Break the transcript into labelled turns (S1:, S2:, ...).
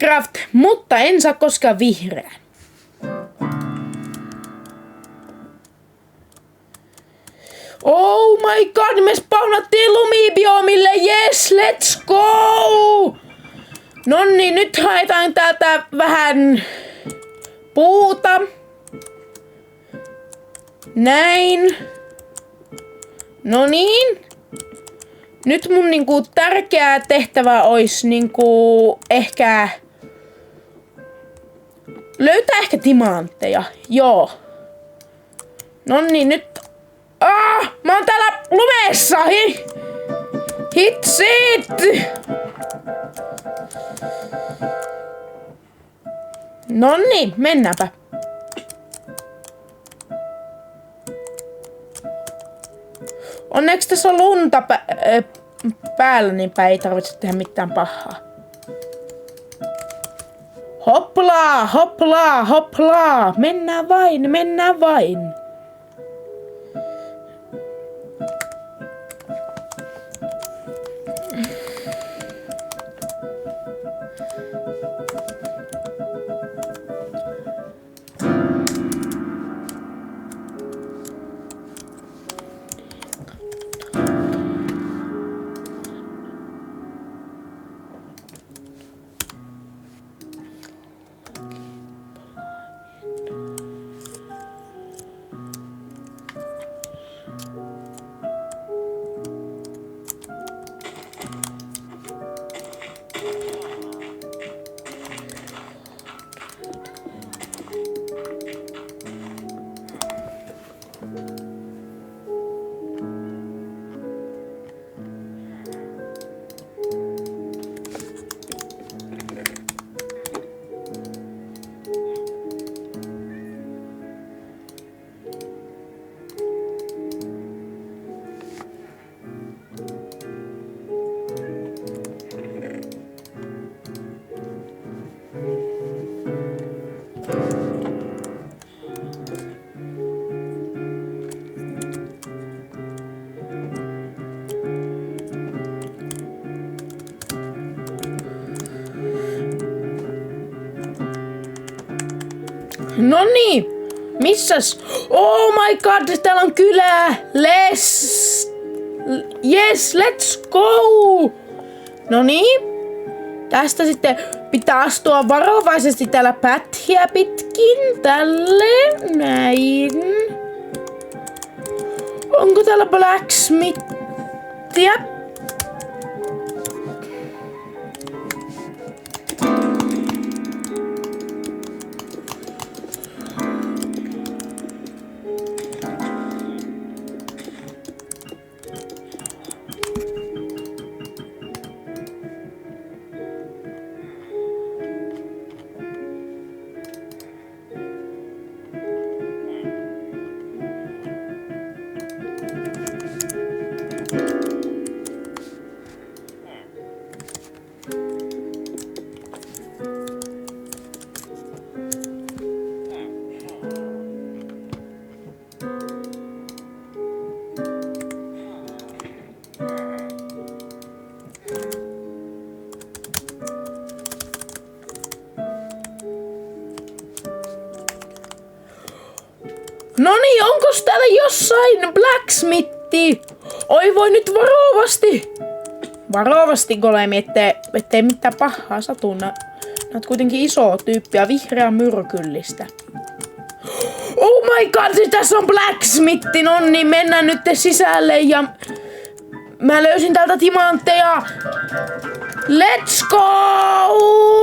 S1: Minecraft, mutta en saa koskaan vihreän. Oh my god, me spawnattiin lumibiomille, yes, let's go! Nonni, nyt haetaan täältä vähän puuta. Näin. No niin. Nyt mun tärkeä tehtävä olisi ehkä löytää ehkä timantteja. Joo. Nonni, nyt. Mä oon täällä lumessa. Hitsit. Nonni, mennäänpä. Onneksi tässä on lunta päällä, niin ei tarvitse tehdä mitään pahaa. Hoplaa, hoplaa, hoplaa. Mennään vain, mennään vain. Noniin, missäs? Oh my god, täällä on kylä! Yes, let's go! Noniin, tästä sitten pitää astua varovaisesti täällä pätkiä pitkin. Tälleen, näin. Onko täällä blacksmithia? Noniin, onkos täällä jossain blacksmithi? Oi voi nyt varovasti! Varovasti, golemi, ettei mitään pahaa satu. Nää oot kuitenkin iso tyyppi ja vihreä myrkyllistä. Oh my god, siis tässä on blacksmithi, Nonni, mennään nyt sisälle ja mä löysin täältä timantteja. Let's go!